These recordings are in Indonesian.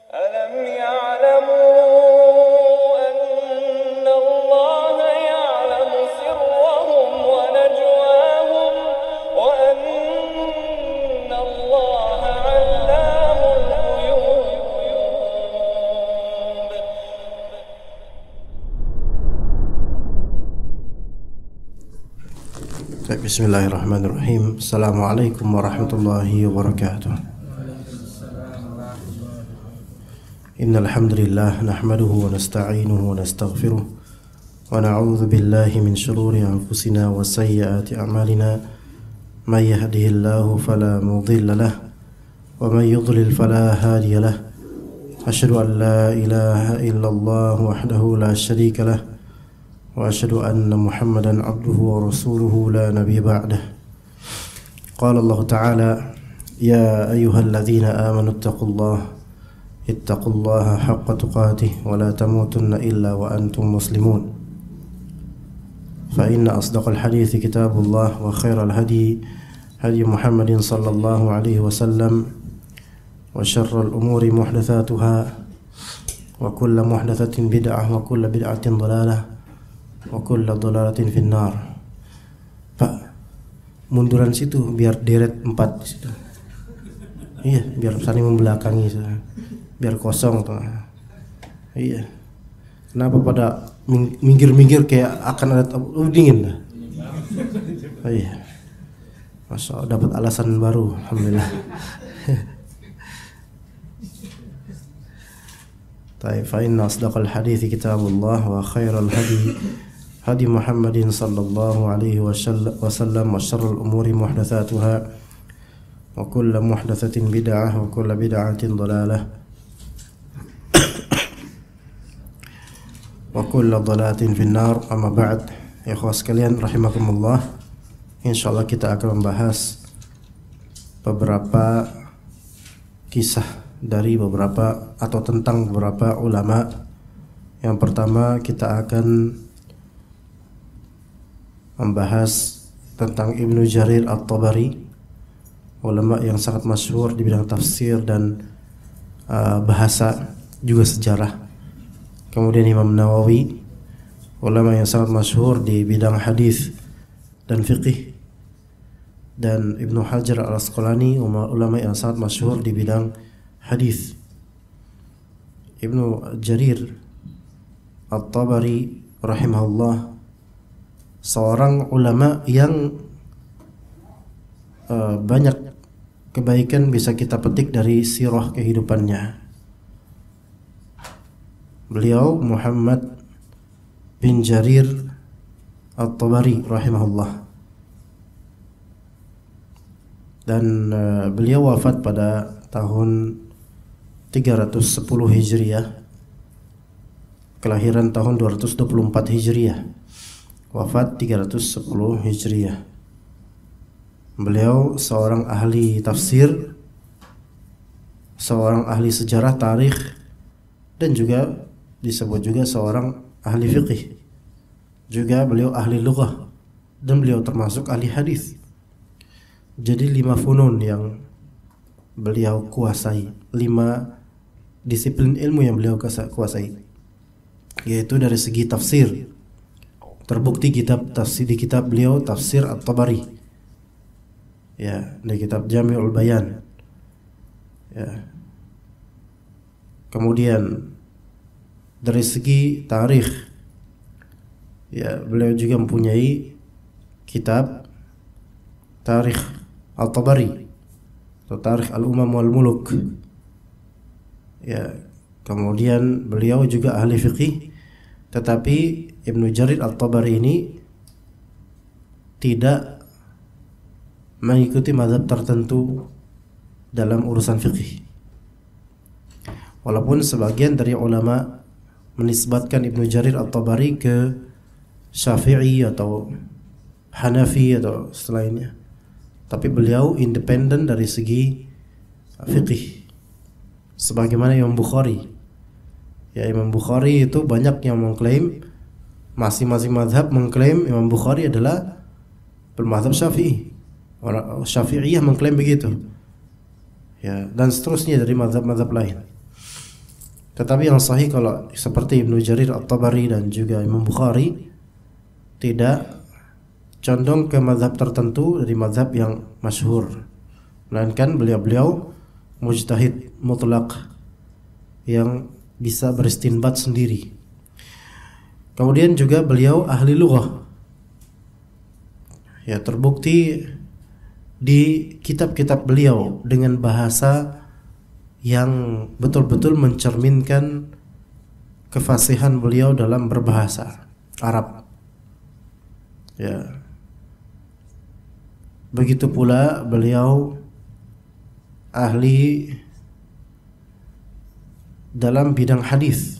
ألم يعلموا أن الله يعلم سرهم ونجواهم وأن الله علام الغيوب. Bismillahirrahmanirrahim. Assalamualaikum warahmatullahi wabarakatuh. Innal hamdalillah nahmaduhu wa nasta'inuhu wa nastaghfiruh wa na'udzu billahi min shururi anfusina wa sayyiati a'malina. May yahdihillahu fala mudilla lahu wa may yudlil fala hadiya lahu. Asyhadu an la ilaha illallah wahdahu la syarika lahu wa asyhadu anna Muhammadan abduhu wa rasuluhu la nabiyya ba'dah. Qala Allah Ta'ala, ya ayyuhalladzina amanu ittaqullaha haqqa tuqatih wa la tamutunna illa wa antum muslimun. Fa inna asdaqal hadithi kitabullah wa khairal hadi Muhammadin sallallahu alaihi wasallam wa syarral umuri muhdatsatuha wa kullu muhdatsatin bid'ah wa kullu bid'atin dhalalah wa kullu dhalalatin finnar. Pak, munduran situ biar deret 4 di situ. Iya, biar saling membelakangi, biar kosong tuh. Iya. Kenapa pada minggir-minggir kayak akan ada dingin dah. Oh, iya. Masya Allah, dapat alasan baru, alhamdulillah. Taib, fa inna asdaqal hadithi kitabullah wa khairal hadi Muhammadin sallallahu alaihi wasallam wa syarrul umuri muhdatsatuha wa kullu muhdatsatin bid'ah wa kullu bid'atin dhalalah wa kullu dhalalatin finnar. Amma ba'd. Ikhwah sekalian rahimakumullah, insyaallah kita akan membahas beberapa kisah dari beberapa atau tentang beberapa ulama. Yang pertama kita akan membahas tentang Ibnu Jarir At-Tabari, ulama yang sangat masyhur di bidang tafsir dan bahasa juga sejarah. Kemudian Imam Nawawi, ulama yang sangat masyhur di bidang hadis dan fiqih. Dan Ibnu Hajar Al-Asqalani, ulama yang sangat masyhur di bidang hadis. Ibnu Jarir At-Tabari rahimahullah, seorang ulama yang banyak kebaikan bisa kita petik dari sirah kehidupannya. Beliau Muhammad bin Jarir At-Tabari rahimahullah, dan beliau wafat pada tahun 310 Hijriah, kelahiran tahun 224 Hijriah, wafat 310 Hijriah. Beliau seorang ahli tafsir, seorang ahli sejarah tarikh, dan juga disebut juga seorang ahli fiqih. Juga beliau ahli lughah, dan beliau termasuk ahli hadis. Jadi 5 funun yang beliau kuasai, 5 disiplin ilmu yang beliau kuasai, yaitu dari segi tafsir. Terbukti kitab tafsir di kitab beliau Tafsir At-Tabari, ya, di kitab Jami'ul Bayan, ya. Kemudian dari segi tarikh, ya, beliau juga mempunyai kitab Tarikh At-Tabari atau Tarikh Al-Umam wal Muluk, ya. Kemudian beliau juga ahli fiqih, tetapi Ibnu Jarir At-Tabari ini tidak mengikuti mazhab tertentu dalam urusan fiqih. Walaupun sebagian dari ulama menisbatkan Ibnu Jarir At-Tabari ke Syafi'i atau Hanafi atau selainnya, tapi beliau independen dari segi fiqih. Sebagaimana Imam Bukhari, ya, Imam Bukhari itu banyak yang mengklaim, masing-masing mazhab mengklaim Imam Bukhari adalah bermazhab Syafi'i. Orang Syafi'iyah mengklaim begitu, ya, dan seterusnya dari mazhab-mazhab lain. Tetapi yang sahih kalau seperti Ibnu Jarir At-Tabari dan juga Imam Bukhari tidak condong ke mazhab tertentu dari mazhab yang masyhur, melainkan beliau mujtahid mutlak yang bisa beristinbat sendiri. Kemudian juga beliau ahli lughah. Ya, terbukti di kitab-kitab beliau dengan bahasa yang betul-betul mencerminkan kefasihan beliau dalam berbahasa Arab. Ya. Begitu pula beliau ahli dalam bidang hadis.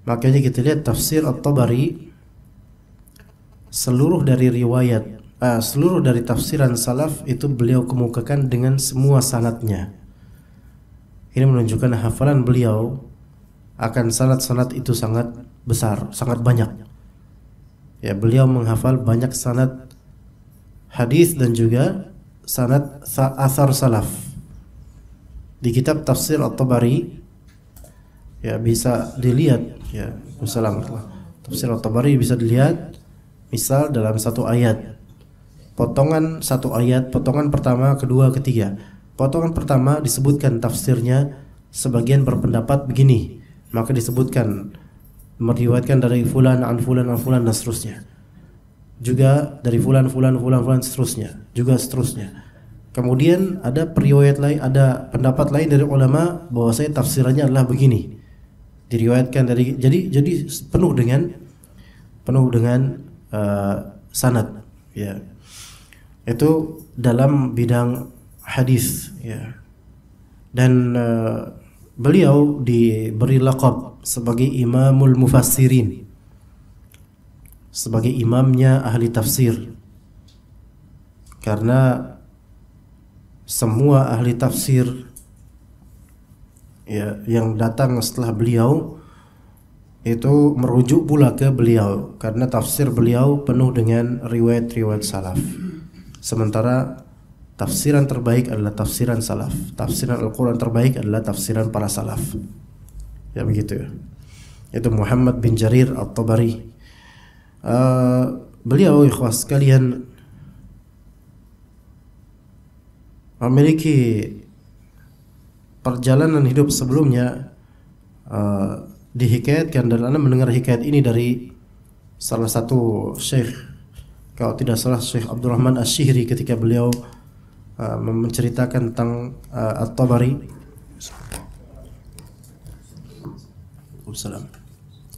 Makanya kita lihat tafsir At-Tabari, seluruh dari tafsiran salaf itu beliau kemukakan dengan semua sanadnya. Ini menunjukkan hafalan beliau akan sanad-sanad itu sangat besar, sangat banyak. Ya, beliau menghafal banyak sanad hadis dan juga sanad athar salaf. Di kitab tafsir At-Tabari ya bisa dilihat ya, Wassalamualaikum. Tafsir At-Tabari bisa dilihat misal dalam satu ayat, potongan satu ayat, potongan pertama, kedua, ketiga. Potongan pertama disebutkan tafsirnya, sebagian berpendapat begini, maka disebutkan meriwayatkan dari fulan an fulan an fulan dan seterusnya. Juga dari fulan seterusnya, juga seterusnya. Kemudian ada periwayat lain, ada pendapat lain dari ulama bahwasanya tafsirannya adalah begini. Diriwayatkan dari jadi penuh dengan sanad ya. Itu dalam bidang hadis ya. Dan beliau diberi laqab sebagai Imamul Mufassirin, sebagai imamnya ahli tafsir, karena semua ahli tafsir ya yang datang setelah beliau itu merujuk pula ke beliau, karena tafsir beliau penuh dengan riwayat-riwayat salaf. Sementara tafsiran terbaik adalah tafsiran salaf, tafsiran Al-Quran terbaik adalah tafsiran para salaf. Ya begitu ya. Itu Muhammad bin Jarir At-Tabari. Beliau ikhwas sekalian memiliki perjalanan hidup sebelumnya. Dihikayatkan, dan Anda mendengar hikayat ini dari salah satu syekh, kalau tidak salah Syekh Abdurrahman Asy-Syihri, ketika beliau menceritakan tentang At-Tabari.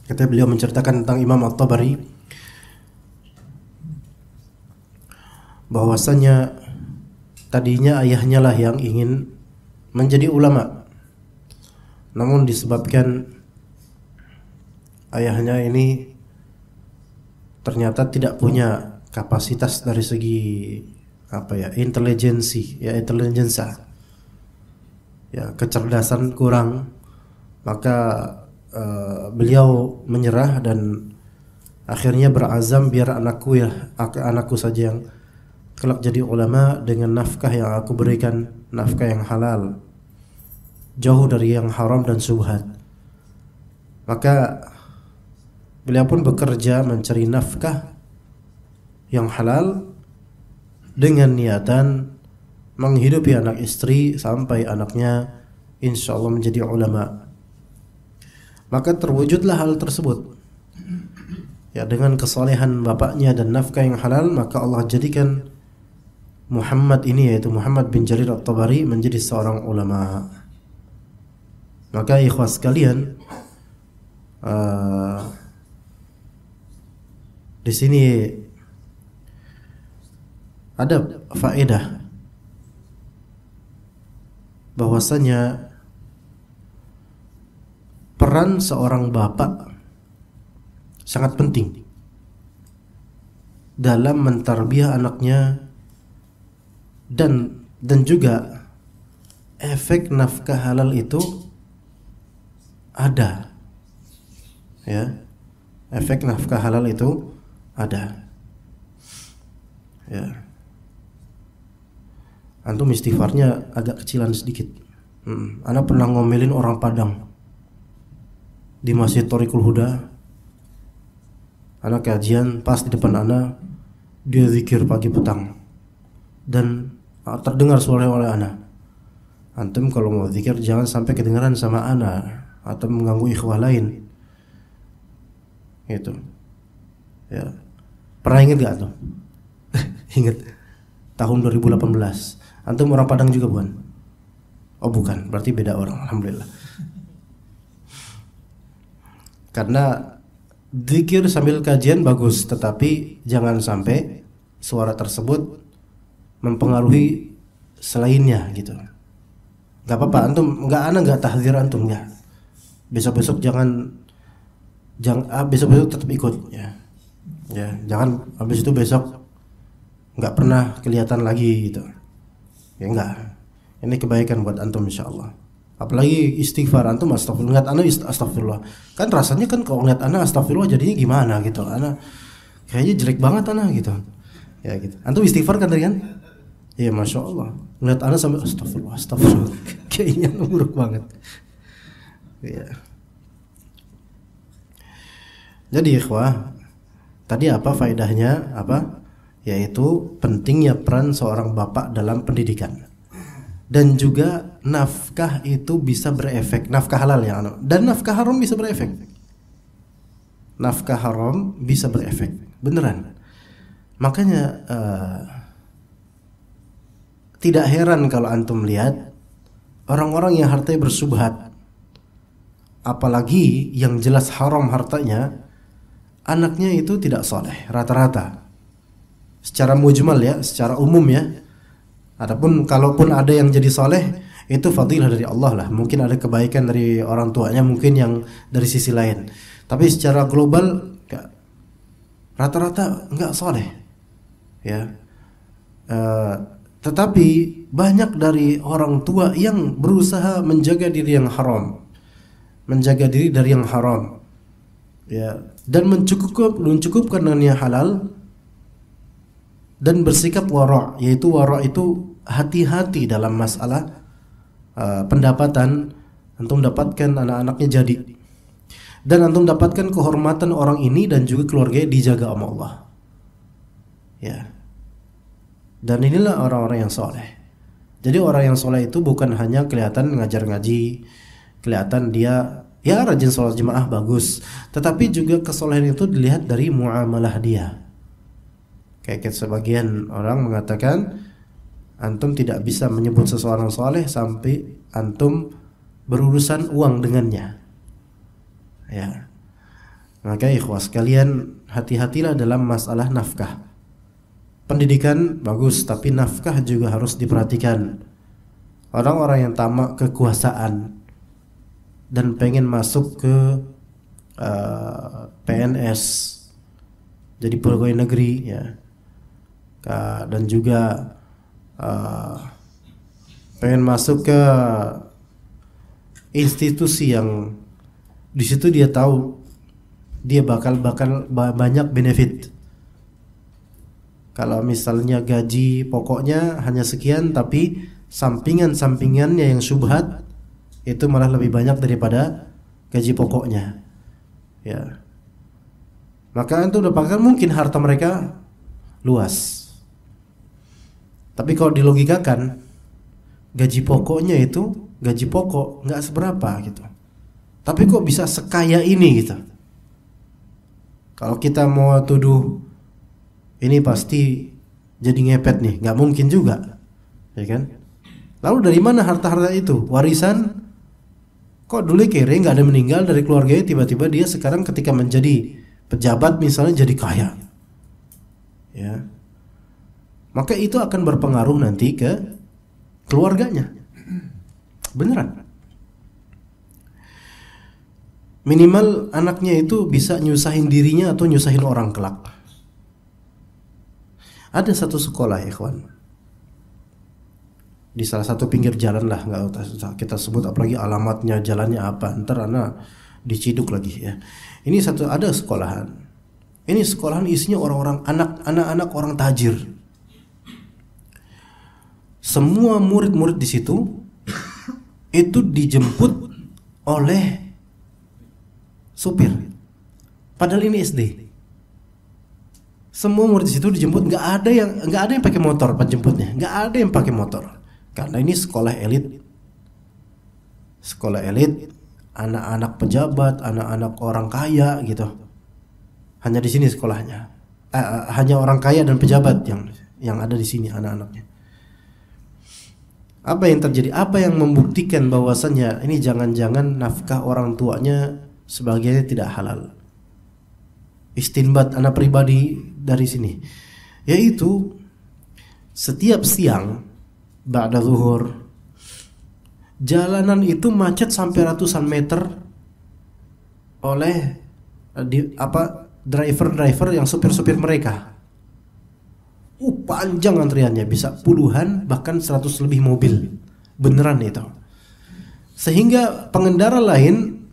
Ketika beliau menceritakan tentang Imam At-Tabari, bahwasanya tadinya ayahnya lah yang ingin menjadi ulama, namun disebabkan ayahnya ini ternyata tidak punya kapasitas dari segi intelijensa, kecerdasan kurang, maka beliau menyerah dan akhirnya berazam, biar anakku saja yang kelak jadi ulama dengan nafkah yang aku berikan, nafkah yang halal, jauh dari yang haram dan syubhat. Maka beliau pun bekerja mencari nafkah yang halal dengan niatan menghidupi anak istri sampai anaknya insya Allah menjadi ulama. Maka terwujudlah hal tersebut. Ya, dengan kesalehan bapaknya dan nafkah yang halal, maka Allah jadikan Muhammad ini, yaitu Muhammad bin Jarir At-Tabari, menjadi seorang ulama. Maka ikhwas sekalian, di sini ada faedah bahwasanya peran seorang bapak sangat penting dalam mentarbiyah anaknya, dan juga efek nafkah halal itu ada, ya, efek nafkah halal itu ada, ya. Antum istighfarnya agak kecilan sedikit, Ana pernah ngomelin orang Padang di Masjid Thoriqul Huda. Ana kajian, pas di depan ana dia zikir pagi petang dan terdengar suara oleh ana. Antum kalau mau zikir jangan sampai kedengaran sama ana atau mengganggu ikhwah lain. Gitu. Ya. Pernah ingat gak tuh? Ingat tahun 2018. Antum orang Padang juga bukan? Oh bukan, berarti beda orang. Alhamdulillah. Karena zikir sambil kajian bagus, tetapi jangan sampai suara tersebut mempengaruhi selainnya gitu. Gak apa-apa, antum nggak tahdzir antum nggak. Besok-besok besok-besok tetap ikut ya. Ya, jangan habis itu besok nggak pernah kelihatan lagi gitu. Ya enggak. Ini kebaikan buat antum insyaallah. Apalagi istighfar, antum astagfirullah, ngeliat ana astagfirullah. Kan rasanya kan kalau ngeliat ana astagfirullah jadinya gimana gitu. Ana kayaknya jelek banget ana gitu. Ya gitu. Antum istighfar kan tadi kan? Iya, Masya Allah. Ngeliat ana sampai astagfirullah. Kayaknya buruk banget. Iya. Jadi ikhwah, tadi apa faedahnya? Apa? Yaitu pentingnya peran seorang bapak dalam pendidikan. Dan juga nafkah itu bisa berefek, nafkah halal ya, dan nafkah haram bisa berefek. Nafkah haram bisa berefek, beneran. Makanya tidak heran kalau antum lihat orang-orang yang hartanya bersubhat, apalagi yang jelas haram hartanya, anaknya itu tidak soleh rata-rata. Secara mujmal ya, secara umum ya. Adapun kalaupun ada yang jadi soleh, itu fadilah dari Allah lah. Mungkin ada kebaikan dari orang tuanya, mungkin yang dari sisi lain. Tapi secara global rata-rata nggak soleh, ya. Tetapi banyak dari orang tua yang berusaha menjaga diri yang haram, menjaga diri dari yang haram, ya, dan mencukupkan dengan yang halal. Dan bersikap wara', yaitu wara' itu hati-hati dalam masalah pendapatan. Antum dapatkan anak-anaknya jadi, dan antum dapatkan kehormatan orang ini dan juga keluarganya dijaga sama Allah, ya. Dan inilah orang-orang yang soleh. Jadi orang yang soleh itu bukan hanya kelihatan ngajar ngaji, kelihatan dia ya rajin sholat jemaah bagus, tetapi juga kesolehan itu dilihat dari muamalah dia. Kayak sebagian orang mengatakan antum tidak bisa menyebut seseorang soleh sampai antum berurusan uang dengannya, ya. Maka ikhwah sekalian, hati-hatilah dalam masalah nafkah. Pendidikan bagus, tapi nafkah juga harus diperhatikan. Orang-orang yang tamak kekuasaan dan pengen masuk ke PNS, jadi pegawai negeri, ya, dan juga pengen masuk ke institusi yang di situ dia tahu dia bakal banyak benefit. Kalau misalnya gaji pokoknya hanya sekian, tapi sampingan-sampingannya yang syubhat itu malah lebih banyak daripada gaji pokoknya, ya. Maka itu dapatkan mungkin harta mereka luas. Tapi kalau dilogikakan, gaji pokoknya itu gaji pokok nggak seberapa gitu. Tapi kok bisa sekaya ini gitu? Kalau kita mau tuduh ini pasti jadi ngepet nih, nggak mungkin juga, ya kan? Lalu dari mana harta-harta itu? Warisan? Kok dulu kere nggak ada meninggal dari keluarganya, tiba-tiba dia sekarang ketika menjadi pejabat misalnya jadi kaya, ya. Maka itu akan berpengaruh nanti ke keluarganya. Beneran. Minimal anaknya itu bisa nyusahin dirinya atau nyusahin orang kelak. Ada satu sekolah ya kawan, di salah satu pinggir jalan lah, nggak usah kita sebut apalagi alamatnya, jalannya apa, ntar anak diciduk lagi ya. Ini ada sekolahan. Ini sekolahan isinya orang-orang anak-anak orang tajir. Semua murid-murid di situ itu dijemput oleh supir. Padahal ini SD. Semua murid di situ dijemput, nggak ada yang pakai motor penjemputnya, nggak ada yang pakai motor. Karena ini sekolah elit, anak-anak pejabat, anak-anak orang kaya gitu. Hanya di sini sekolahnya, hanya orang kaya dan pejabat yang ada di sini anak-anaknya. Apa yang terjadi? Apa yang membuktikan bahwasannya ini jangan-jangan nafkah orang tuanya sebagiannya tidak halal? Istinbat anak pribadi dari sini, yaitu setiap siang ba'da zuhur jalanan itu macet sampai ratusan meter oleh driver yang supir-supir mereka. Panjang antriannya, bisa puluhan bahkan 100 lebih mobil, beneran itu. Sehingga pengendara lain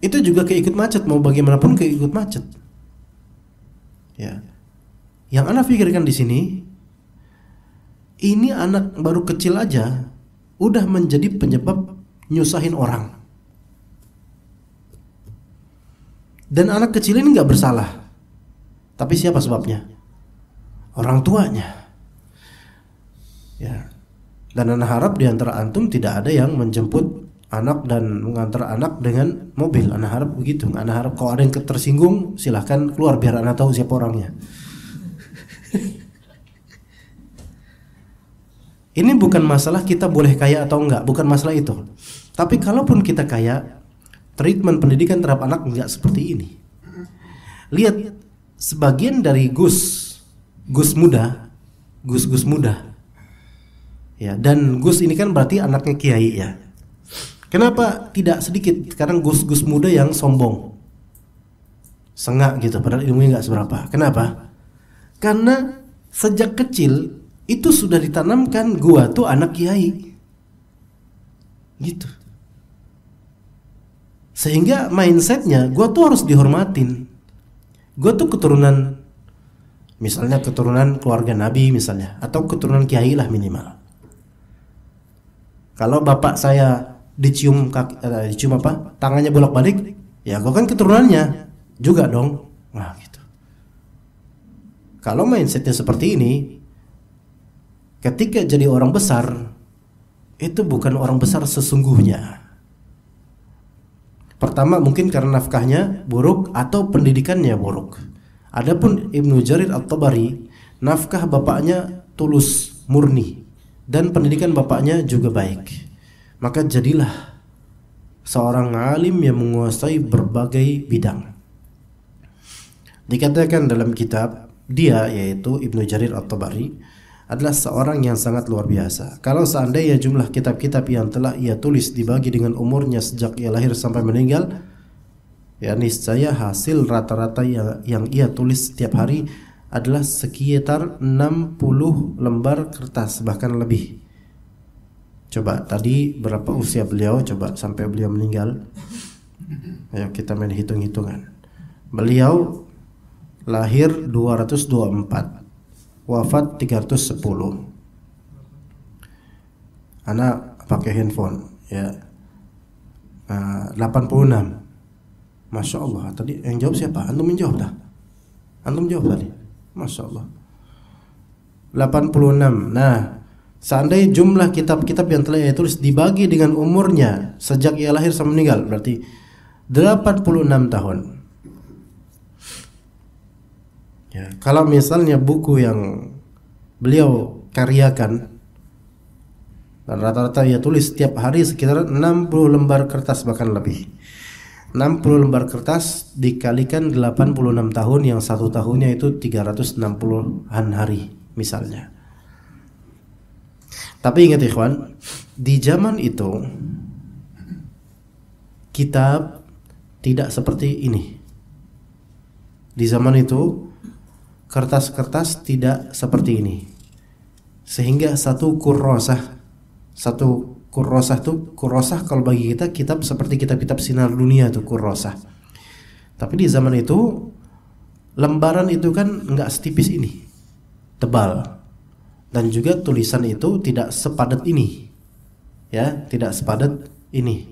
itu juga keikut macet, mau bagaimanapun keikut macet. Ya, yang anak pikirkan di sini, ini anak baru kecil aja udah menjadi penyebab nyusahin orang. Dan anak kecil ini nggak bersalah, tapi siapa sebabnya? Orang tuanya. Ya. Dan anak harap di antara antum tidak ada yang menjemput anak dan mengantar anak dengan mobil. Anak harap begitu. Anak harap kalau ada yang tersinggung silahkan keluar biar anak tahu siapa orangnya. Ini bukan masalah kita boleh kaya atau enggak, bukan masalah itu. Tapi kalaupun kita kaya, treatment pendidikan terhadap anak enggak seperti ini. Lihat sebagian dari gus muda. Ya, dan gus ini kan berarti anaknya kiai ya. Kenapa tidak sedikit sekarang gus muda yang sombong, sengak gitu, padahal ilmunya nggak seberapa. Kenapa? Karena sejak kecil itu sudah ditanamkan gua tuh anak kiai, gitu. Sehingga mindsetnya gua tuh harus dihormatin. Gua tuh keturunan, misalnya keturunan keluarga Nabi misalnya, atau keturunan kiai lah minimal. Kalau bapak saya dicium tangannya bolak-balik, ya gua kan keturunannya juga dong. Nah gitu. Kalau mindsetnya seperti ini, ketika jadi orang besar, itu bukan orang besar sesungguhnya. Pertama mungkin karena nafkahnya buruk atau pendidikannya buruk. Adapun Ibnu Jarir At-Tabari, nafkah bapaknya tulus, murni, dan pendidikan bapaknya juga baik. Maka jadilah seorang alim yang menguasai berbagai bidang. Dikatakan dalam kitab dia, yaitu Ibnu Jarir At-Tabari, adalah seorang yang sangat luar biasa. Kalau seandainya jumlah kitab-kitab yang telah ia tulis dibagi dengan umurnya sejak ia lahir sampai meninggal, ya niscaya hasil rata-rata yang ia tulis setiap hari adalah sekitar 60 lembar kertas, bahkan lebih. Coba tadi berapa usia beliau, coba sampai beliau meninggal. Ayo kita main hitung-hitungan. Beliau lahir 224, wafat 310. Anak pakai handphone ya, 86. Masya Allah. Tadi yang jawab siapa? Antum yang jawab dah. Antum jawab tadi. Masya Allah. 86. Nah, seandainya jumlah kitab-kitab yang telah ia tulis dibagi dengan umurnya sejak ia lahir sampai meninggal, berarti 86 tahun. Ya, kalau misalnya buku yang beliau karyakan dan rata-rata ia tulis setiap hari sekitar 60 lembar kertas bahkan lebih. 60 lembar kertas dikalikan 86 tahun, yang satu tahunnya itu 360-an hari misalnya. Tapi ingat ikhwan, di zaman itu kitab tidak seperti ini. Di zaman itu kertas-kertas tidak seperti ini. Sehingga satu kurrosah kalau bagi kita kitab seperti kitab-kitab sinar dunia itu kurrosah. Tapi di zaman itu lembaran itu kan enggak setipis ini, tebal, dan juga tulisan itu tidak sepadat ini, ya, tidak sepadat ini.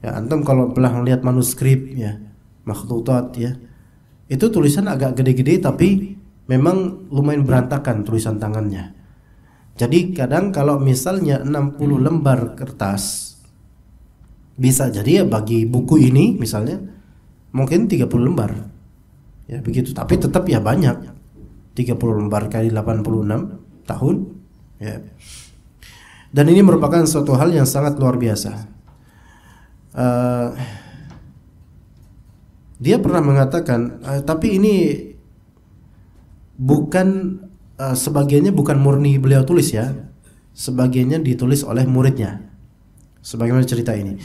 Ya, antum kalau pernah melihat manuskrip ya, makhtutat ya, itu tulisan agak gede-gede tapi memang lumayan berantakan tulisan tangannya. Jadi kadang kalau misalnya 60 lembar kertas, bisa jadi ya bagi buku ini misalnya mungkin 30 lembar. Ya begitu, tapi tetap ya banyak. 30 lembar kali 86 tahun ya. Dan ini merupakan suatu hal yang sangat luar biasa. Dia pernah mengatakan, tapi ini bukan sebagiannya bukan murni beliau tulis ya, sebagiannya ditulis oleh muridnya. Sebagaimana cerita ini,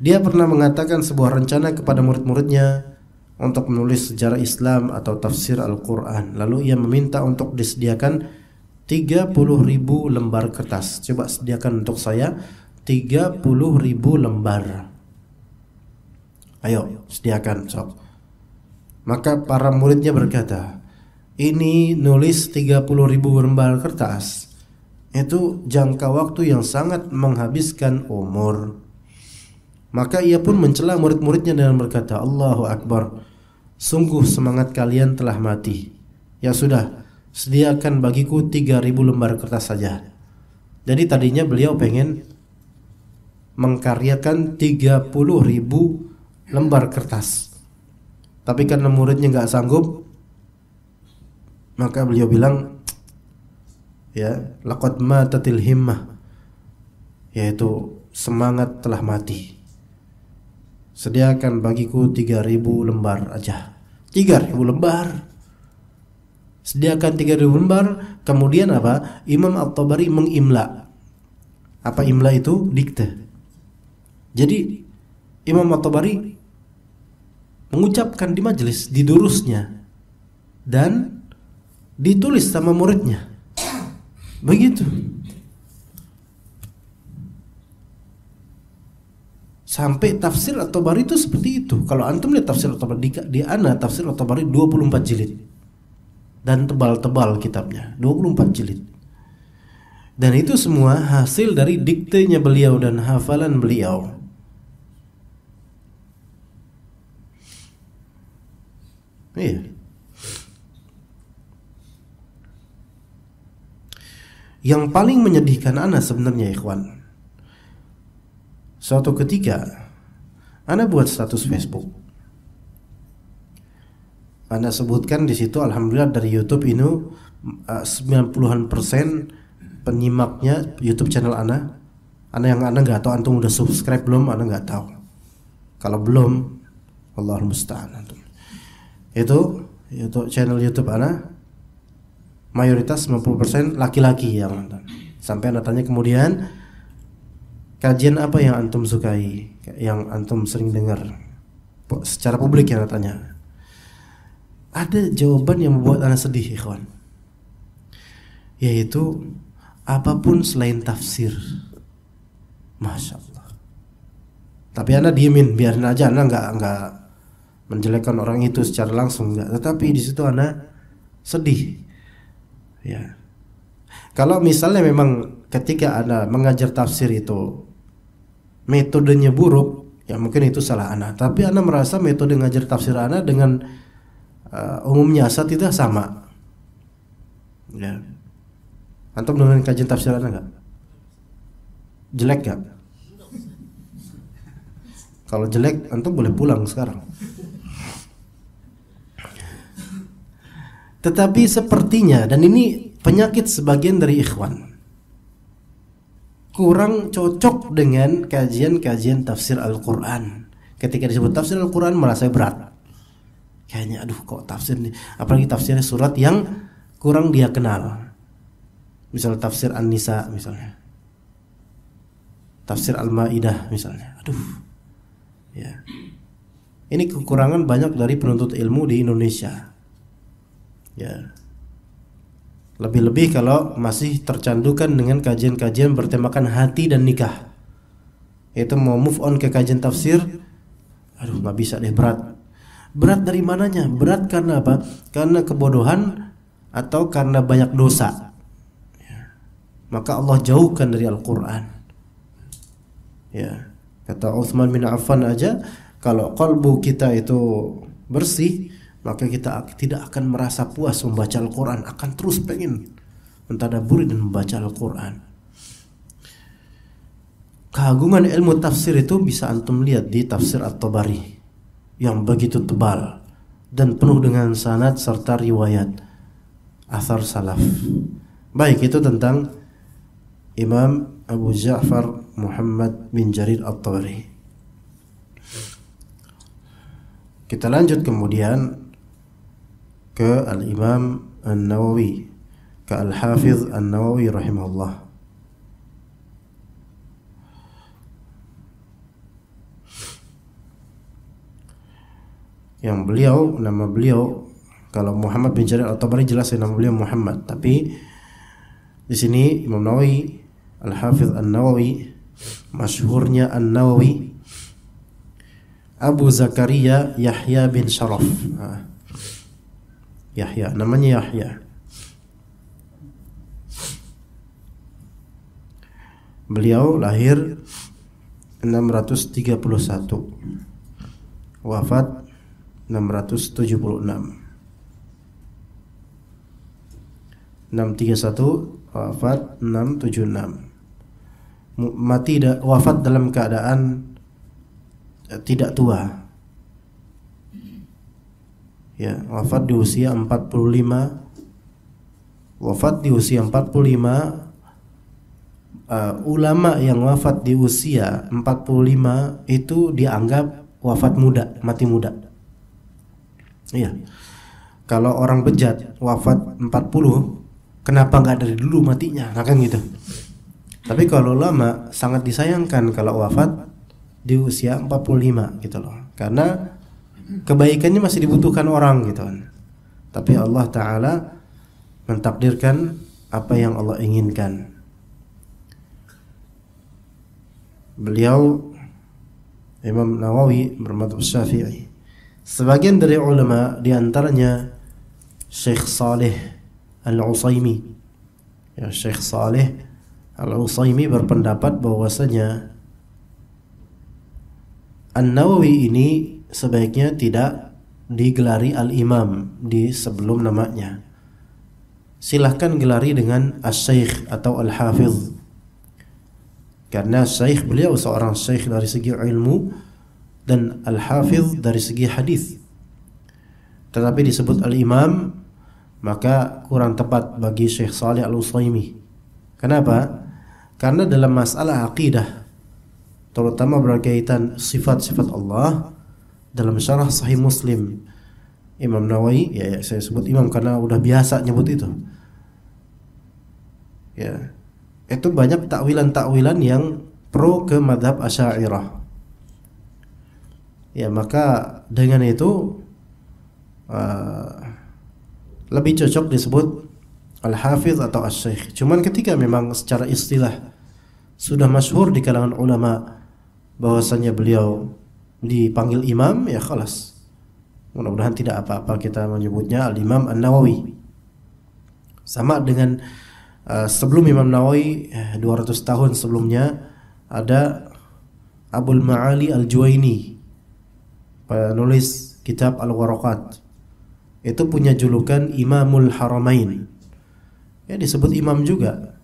dia pernah mengatakan sebuah rencana kepada murid-muridnya untuk menulis sejarah Islam atau tafsir Al-Quran. Lalu ia meminta untuk disediakan 30.000 lembar kertas. Coba sediakan untuk saya 30.000 lembar. Ayo sediakan sob. Maka para muridnya berkata, ini nulis 30.000 lembar kertas itu jangka waktu yang sangat menghabiskan umur. Maka ia pun mencela murid-muridnya dengan berkata, Allahu Akbar, sungguh semangat kalian telah mati. Ya sudah, sediakan bagiku 3.000 lembar kertas saja. Jadi tadinya beliau pengen mengkaryakan 30.000 lembar kertas, tapi karena muridnya nggak sanggup, maka beliau bilang, ya, laqad matatil himmah, yaitu semangat telah mati. Sediakan bagiku 3.000 lembar aja. 3.000 lembar. Sediakan 3.000 lembar. Kemudian apa? Imam At-Tabari mengimla. Apa imla itu? Dikte. Jadi Imam At-Tabari mengucapkan di majelis, di durusnya, dan ditulis sama muridnya. Begitu. Sampai tafsir At-Tabari itu seperti itu. Kalau antum lihat tafsir At-Tabari di ana tafsir At-Tabari 24 jilid. Dan tebal-tebal kitabnya, 24 jilid. Dan itu semua hasil dari diktenya beliau dan hafalan beliau. Iya. Yang paling menyedihkan ana sebenarnya ikhwan, suatu ketika ana buat status Facebook. Ana sebutkan di situ, alhamdulillah dari YouTube ini 90%-an penyimaknya YouTube channel ana. Ana yang ana nggak tahu, antum udah subscribe belum? Ana nggak tahu. Kalau belum, Allahul musta'an antum. Itu YouTube channel YouTube ana mayoritas 90% laki-laki yang nonton. Sampai ana tanya kemudian, kajian apa yang antum sukai, yang antum sering dengar secara publik, yang ana tanya. Ada jawaban yang membuat ana sedih ikhwan, yaitu apapun selain tafsir. Masya Allah. Tapi ana diemin, biarin aja, ana nggak menjelekkan orang itu secara langsung, enggak. Tetapi di situ ana sedih. Ya. Kalau misalnya memang ketika ana mengajar tafsir itu metodenya buruk, ya mungkin itu salah ana. Tapi ana merasa metode ngajar tafsir ana dengan umumnya asatidz sama. Ya. Antum dengan kajian tafsir ana enggak? Jelek enggak? Kalau jelek antum boleh pulang sekarang. Tetapi sepertinya, dan ini penyakit sebagian dari ikhwan, kurang cocok dengan kajian-kajian tafsir Al-Quran. Ketika disebut tafsir Al-Quran merasa berat. Kayaknya aduh kok tafsir nih, apalagi tafsirnya surat yang kurang dia kenal. Misal tafsir An-Nisa misalnya, tafsir Al-Maidah misalnya. Aduh. Ya. Ini kekurangan banyak dari penuntut ilmu di Indonesia. Ya. Lebih-lebih kalau masih tercandukan dengan kajian-kajian bertemakan hati dan nikah. Itu mau move on ke kajian tafsir, aduh nggak bisa deh, berat. Berat dari mananya? Berat karena apa? Karena kebodohan atau karena banyak dosa. Ya. Maka Allah jauhkan dari Al-Quran. Ya. Kata Utsman bin Affan aja, kalau kalbu kita itu bersih, maka kita tidak akan merasa puas membaca Al-Quran, akan terus pengen mentadaburi dan membaca Al-Quran. Keagungan ilmu tafsir itu bisa antum lihat di tafsir At-Tabari yang begitu tebal dan penuh dengan sanad serta riwayat athar salaf. Baik, itu tentang Imam Abu Ja'far Muhammad bin Jarir At-Tabari. Kita lanjut kemudian ke Al-Imam An-Nawawi, ke Al-Hafiz An-Nawawi rahimahullah. Yang nama beliau kalau Muhammad bin Jarir At-Tabari jelas nama beliau Muhammad, tapi di sini Imam Nawawi Al-Hafiz An-Nawawi, masyhurnya An-Nawawi, Abu Zakaria Yahya bin Sharaf. Yahya, namanya Yahya. Beliau lahir 631, wafat 676. 631 wafat 676. Wafat dalam keadaan tidak tua. Ya, wafat di usia 45. Wafat di usia 45. Ulama yang wafat di usia 45 itu dianggap wafat muda, mati muda. Iya. Kalau orang bejat wafat 40, kenapa nggak dari dulu matinya? Nah kan gitu. Tapi kalau ulama sangat disayangkan kalau wafat di usia 45 gitu loh. Karena kebaikannya masih dibutuhkan orang gitu kan. Tapi Allah Ta'ala mentakdirkan apa yang Allah inginkan. Beliau Imam Nawawi bermadzhab Syafi'i. Sebagian dari ulama di antaranya Syekh Saleh Al-Utsaimin. Ya, Syekh Saleh Al-Utsaimin berpendapat bahwasanya An-Nawawi ini sebaiknya tidak digelari Al-Imam di sebelum namanya. Silahkan gelari dengan As-Syekh atau Al-Hafiz. Karena Syekh beliau seorang Syekh dari segi ilmu dan Al-Hafiz dari segi hadis. Tetapi disebut Al-Imam maka kurang tepat bagi Syekh Saleh Al-Utsaimin. Kenapa? Karena dalam masalah akidah, terutama berkaitan sifat-sifat Allah, dalam syarah Sahih Muslim Imam Nawawi, ya saya sebut imam karena udah biasa nyebut itu. Ya, itu banyak takwilan-takwilan yang pro ke madhab Asy'ariyah. Ya, maka dengan itu lebih cocok disebut Al-Hafiz atau As-Syekh. Cuman ketika memang secara istilah sudah masyhur di kalangan ulama bahwasanya beliau dipanggil imam, ya khalas. Mudah-mudahan tidak apa-apa kita menyebutnya Al-Imam An-Nawawi. Sama dengan sebelum Imam Nawawi 200 tahun sebelumnya ada Abul Ma'ali Al-Juwaini, penulis kitab Al-Waraqat. Itu punya julukan Imamul Haramain. Ya, disebut imam juga.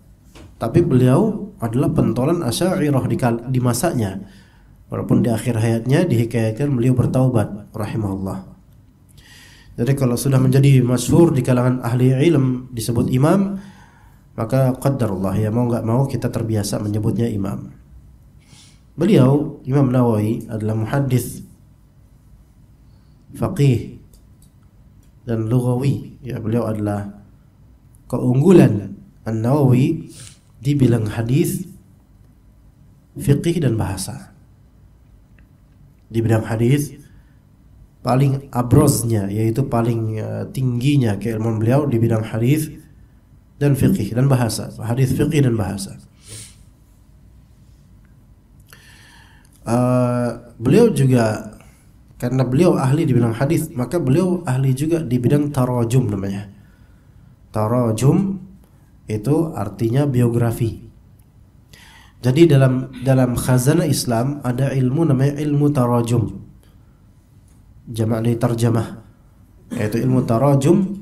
Tapi beliau adalah pentolan Asy'ariyah di masanya. Walaupun di akhir hayatnya dihikayatkan beliau bertaubat rahimahullah. Jadi kalau sudah menjadi masyhur di kalangan ahli ilm disebut imam, maka qadarullah, ya mau enggak mau kita terbiasa menyebutnya imam. Beliau Imam Nawawi adalah muhaddits, faqih dan lughawi. Ya, beliau adalah keunggulan An-Nawawi di bidang hadis, fiqih dan bahasa. Di bidang hadis paling abroznya, yaitu paling tingginya keilmuan beliau di bidang hadis dan fiqih dan bahasa. Hadis, fiqih dan bahasa. Beliau juga karena beliau ahli di bidang hadis, maka beliau ahli juga di bidang tarajum namanya. Tarajum itu artinya biografi. Jadi dalam khazanah Islam ada ilmu namanya ilmu tarajum. Jamak dari tarjamah, yaitu ilmu tarajum,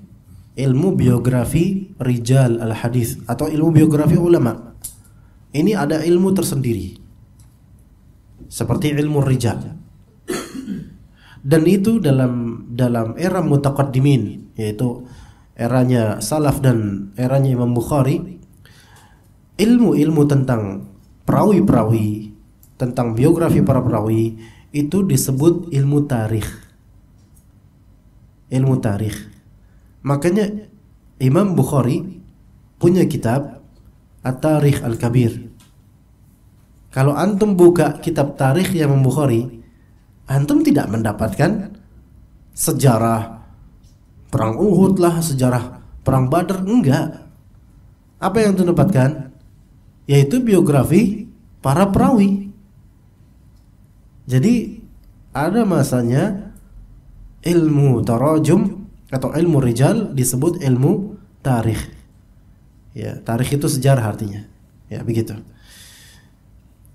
ilmu biografi rijal al-hadis atau ilmu biografi ulama. Ini ada ilmu tersendiri. Seperti ilmu rijal. Dan itu dalam era mutaqaddimin, yaitu eranya salaf dan eranya Imam Bukhari, ilmu-ilmu tentang perawi-perawi, tentang biografi para perawi itu disebut ilmu tarikh. Ilmu tarikh. Makanya Imam Bukhari punya kitab At-Tarikh Al-Kabir. Kalau antum buka kitab tarikh Imam Bukhari, antum tidak mendapatkan sejarah perang Uhud lah, sejarah perang Badar, enggak. Apa yang antum dapatkan? Yaitu biografi para perawi. Jadi ada masanya ilmu tarajum atau ilmu rijal disebut ilmu tarikh. Ya, tarikh itu sejarah artinya. Ya, begitu.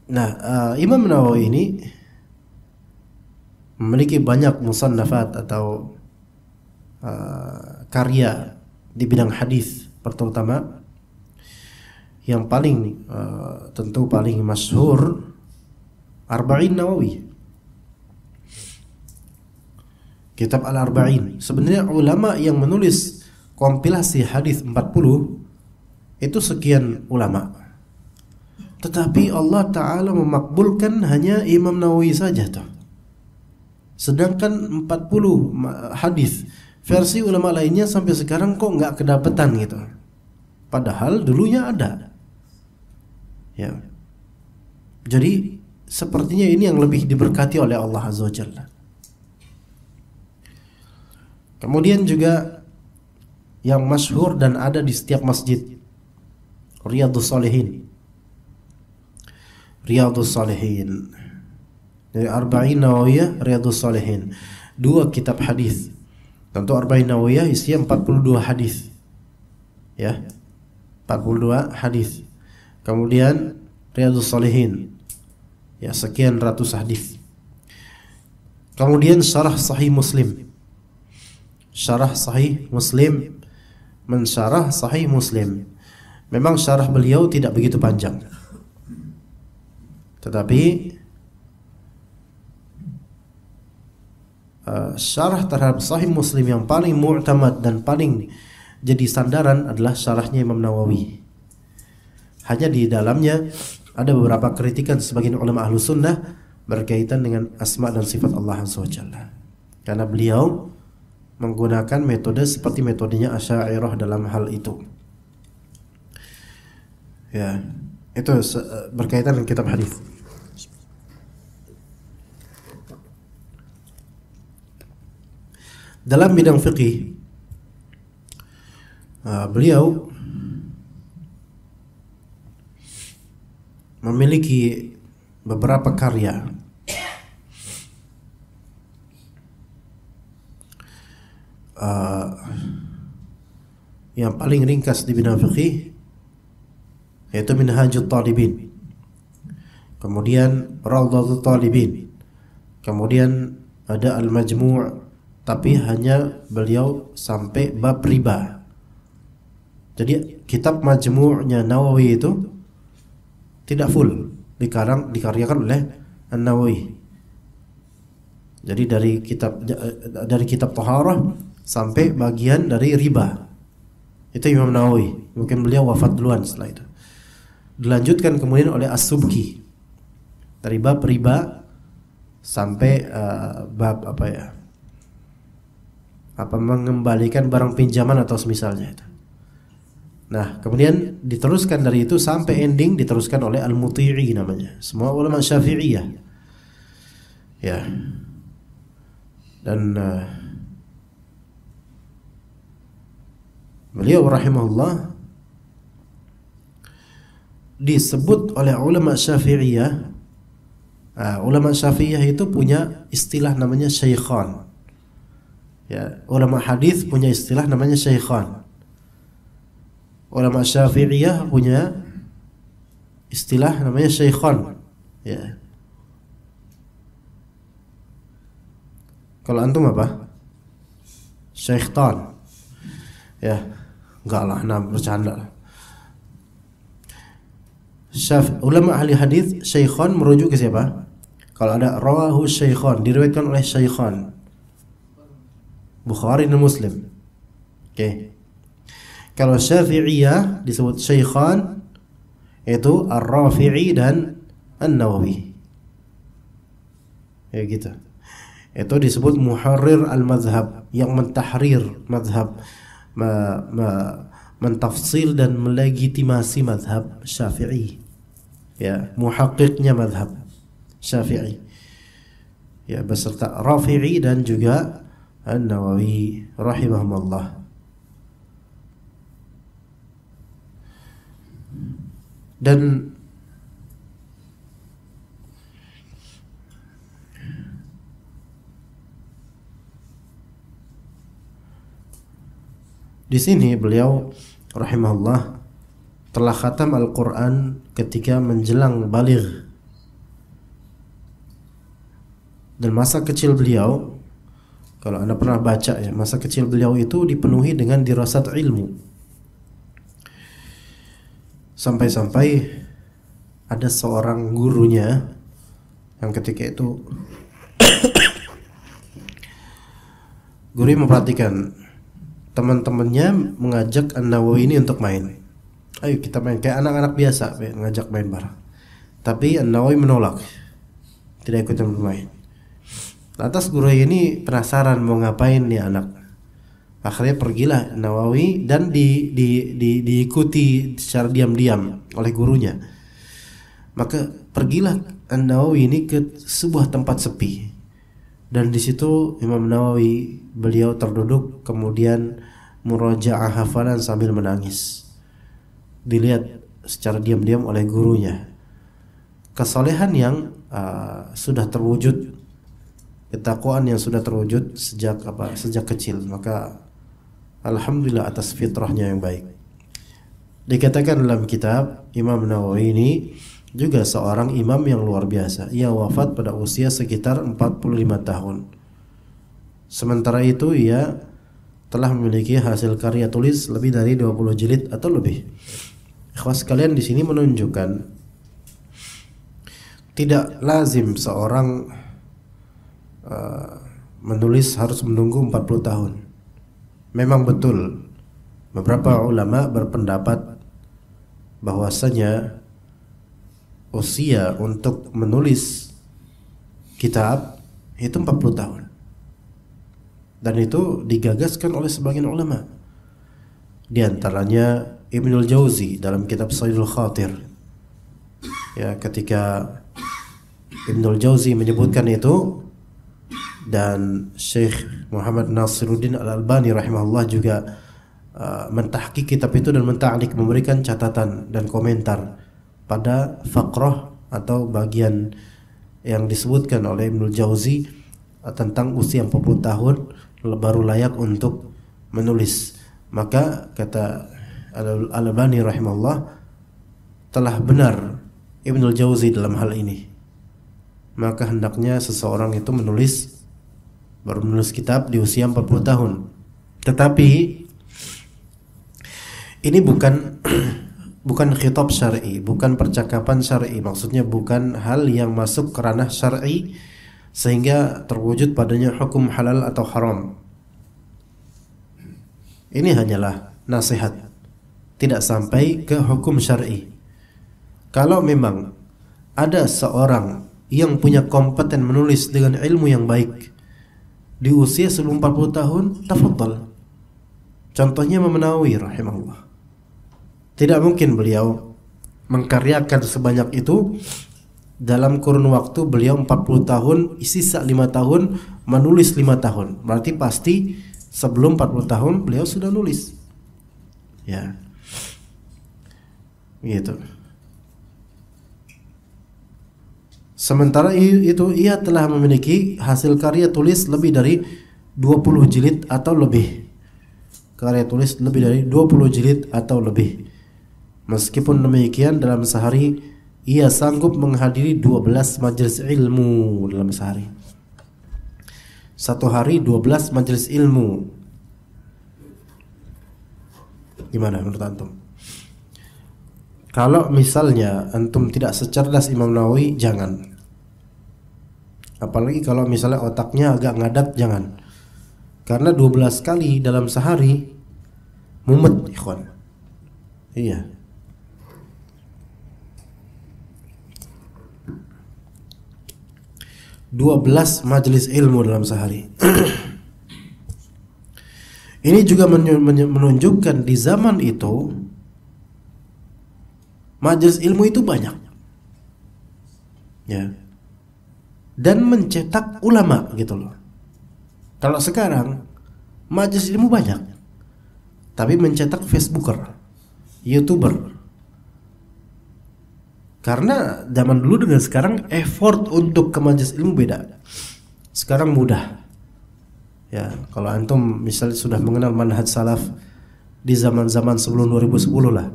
Nah, Imam Nawawi ini memiliki banyak musannafat atau karya di bidang hadis, terutama yang paling tentu paling masyhur Arba'in Nawawi. Kitab Al-Arba'in. Sebenarnya ulama yang menulis kompilasi hadis 40 itu sekian ulama. Tetapi Allah Ta'ala memakbulkan hanya Imam Nawawi saja tuh. Sedangkan 40 hadis versi ulama lainnya sampai sekarang kok nggak kedapetan gitu. Padahal dulunya ada. Ya. Jadi sepertinya ini yang lebih diberkati oleh Allah Azza wa Jalla. Kemudian juga yang masyhur dan ada di setiap masjid, Riyadhus Shalihin. Riyadhus Shalihin. Dari Arba'in Nawawiyah, Riyadhus Shalihin. 2 kitab hadis. Tentu Arba'in Nawawiyah isinya 42 hadis. Ya. 42 hadis. Kemudian Riyadhus Shalihin, ya, sekian ratus hadis. Kemudian syarah Sahih Muslim. Syarah Sahih Muslim, mensyarah Sahih Muslim. Memang syarah beliau tidak begitu panjang, tetapi syarah terhadap Sahih Muslim yang paling mu'tamad dan paling jadi sandaran adalah syarahnya Imam Nawawi. Hanya di dalamnya ada beberapa kritikan sebagian ulama ahlu sunnah berkaitan dengan asma dan sifat Allah Azza wa Jalla, karena beliau menggunakan metode seperti metodenya Asy'ariyah dalam hal itu. Ya, itu berkaitan dengan kitab hadis. Dalam bidang fikih, beliau memiliki beberapa karya. Yang paling ringkas di bidang fikih yaitu Minhajut Talibin, kemudian Rawdatul Talibin, kemudian ada Al-Majmu', tapi hanya beliau sampai bab riba. Jadi kitab Majmu'nya Nawawi itu tidak full, dikaryakan oleh An-Nawawi. Jadi dari kitab Taharah sampai bagian dari riba itu Imam Nawawi. Mungkin beliau wafat duluan setelah itu. Dilanjutkan kemudian oleh As-Subki dari bab riba sampai bab mengembalikan barang pinjaman atau semisalnya itu. Nah, kemudian diteruskan dari itu sampai ending diteruskan oleh Al-Muti'i namanya. Semua ulama Syafi'iyah. Ya. Dan beliau rahimahullah disebut oleh ulama Syafi'iyah. Ulama Syafi'iyah itu punya istilah namanya syaikhan. Ya, ulama hadis punya istilah namanya syaikhan. Ulama Syafi'iyah punya istilah namanya syaikhon. Ya. Kalau antum apa? Syaikhtan. Ya, enggak lah, nah bercanda. Ulama ahli hadis syaikhon merujuk ke siapa? Kalau ada rawahu syaikhon, diriwayatkan oleh syaikhon, Bukhari dan Muslim. Oke. Kalau Syafi'iyah disebut syaikhon itu Ar-Rafi'i dan An-Nawawi. Ya gitu. Itu disebut muharrir al-mazhab, yang mentahrir mazhab, mentafsil dan melegitimasi mazhab Syafi'i. Ya, muhaqqiqnya mazhab Syafi'i. Ya, beserta Rafi'i dan juga An-Nawawi rahimahumullah. Dan di sini beliau rahimahullah telah khatam Al-Quran ketika menjelang baligh. Dan masa kecil beliau, kalau Anda pernah baca ya, masa kecil beliau itu dipenuhi dengan dirasat ilmu. Sampai-sampai ada seorang gurunya yang ketika itu guru memperhatikan teman-temannya mengajak An-Nawawi ini untuk main. Ayo kita main kayak anak-anak biasa, ngajak main bareng. Tapi An-Nawawi menolak, tidak ikut bermain. Lantas guru ini penasaran mau ngapain nih anak. Akhirnya pergilah Nawawi dan diikuti secara diam-diam oleh gurunya. Maka pergilah An-Nawawi ini ke sebuah tempat sepi. Dan di situ Imam Nawawi beliau terduduk kemudian murajaah hafalan sambil menangis. Dilihat secara diam-diam oleh gurunya. Kesolehan yang sudah terwujud, ketakwaan yang sudah terwujud sejak kecil. Maka alhamdulillah atas fitrahnya yang baik. Dikatakan dalam kitab, Imam Nawawi ini juga seorang imam yang luar biasa. Ia wafat pada usia sekitar 45 tahun. Sementara itu ia telah memiliki hasil karya tulis lebih dari 20 jilid atau lebih. Ikhwas sekalian, di sini menunjukkan tidak lazim seorang menulis harus menunggu 40 tahun. Memang betul beberapa ulama berpendapat bahwasanya usia untuk menulis kitab itu 40 tahun. Dan itu digagaskan oleh sebagian ulama. Di antaranya Ibnul Jauzi dalam kitab Sayyidul Khatir. Ya, ketika Ibnul Jauzi menyebutkan itu, dan Syekh Muhammad Nasiruddin Al-Albani rahimahullah juga mentahqiq kitab itu dan menta'liq, memberikan catatan dan komentar pada faqrah atau bagian yang disebutkan oleh Ibnul Jauzi tentang usia 40 tahun baru layak untuk menulis. Maka kata Al-Albani rahimahullah, telah benar Ibnul Jauzi dalam hal ini. Maka hendaknya seseorang itu baru menulis kitab di usia 40 tahun. Tetapi ini bukan khitab syar'i, bukan percakapan syar'i. Maksudnya bukan hal yang masuk ke ranah syar'i sehingga terwujud padanya hukum halal atau haram. Ini hanyalah nasihat, tidak sampai ke hukum syar'i. Kalau memang ada seorang yang punya kompeten menulis dengan ilmu yang baik di usia sebelum 40 tahun, tafadhal. Contohnya Imam Nawawi rahimahullah. Tidak mungkin beliau mengkaryakan sebanyak itu dalam kurun waktu beliau 40 tahun, sisa 5 tahun menulis 5 tahun. Berarti pasti sebelum 40 tahun beliau sudah nulis. Ya. Gitu. Sementara itu ia telah memiliki hasil karya tulis lebih dari 20 jilid atau lebih. Karya tulis lebih dari 20 jilid atau lebih. Meskipun demikian dalam sehari ia sanggup menghadiri 12 majelis ilmu dalam sehari. Satu hari 12 majelis ilmu. Gimana menurut antum? Kalau misalnya antum tidak secerdas Imam Nawawi, jangan. Apalagi kalau misalnya otaknya agak ngadat, jangan. Karena 12 kali dalam sehari mumet, ikhwan. Iya. "12 majelis ilmu dalam sehari." Ini juga menunjukkan di zaman itu majelis ilmu itu banyak, ya, dan mencetak ulama gitu loh. Kalau sekarang majelis ilmu banyak, tapi mencetak Facebooker, YouTuber. Karena zaman dulu dengan sekarang effort untuk ke majelis ilmu beda. Sekarang mudah. Ya, kalau antum misalnya sudah mengenal manhaj salaf di zaman-zaman sebelum 2010 lah.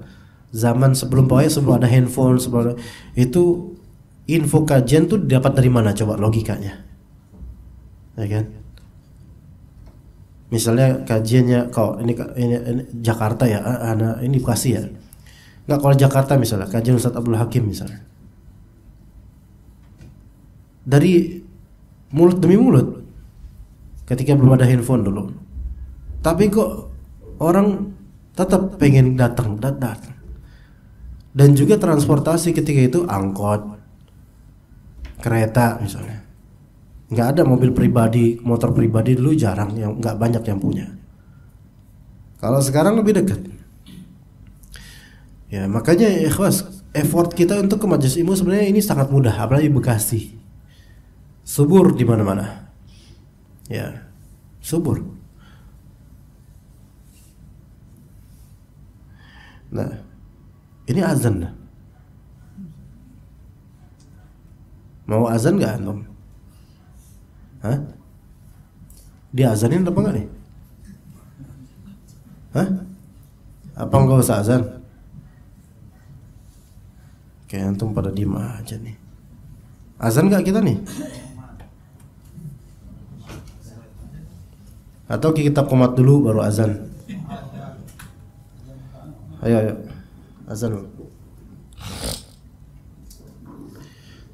Zaman sebelum sebelum ada handphone, sebelum itu info kajian tuh dapat dari mana coba logikanya? Ya kan? Misalnya kajiannya ini Jakarta ya, ini Bekasi ya. Enggak, kalau Jakarta misalnya kajian Ustaz Abdul Hakim misalnya. Dari mulut demi mulut ketika belum ada handphone dulu. Tapi kok orang tetap pengen datang. Dan juga transportasi ketika itu angkot, kereta misalnya. Nggak ada mobil pribadi, motor pribadi dulu jarang, yang nggak banyak yang punya. Kalau sekarang lebih dekat. Ya makanya ikhwas, effort kita untuk ke majelis ilmu sebenarnya ini sangat mudah, apalagi Bekasi. Subur di mana-mana. Ya, subur. Nah, ini azan. Mau azan gak antum? Hah? Dia azanin apa enggak nih? Hah? Apa enggak usah azan? Kayak antum pada diem aja nih. Azan gak kita nih? Atau kita qomat dulu baru azan? Ayo. Azan.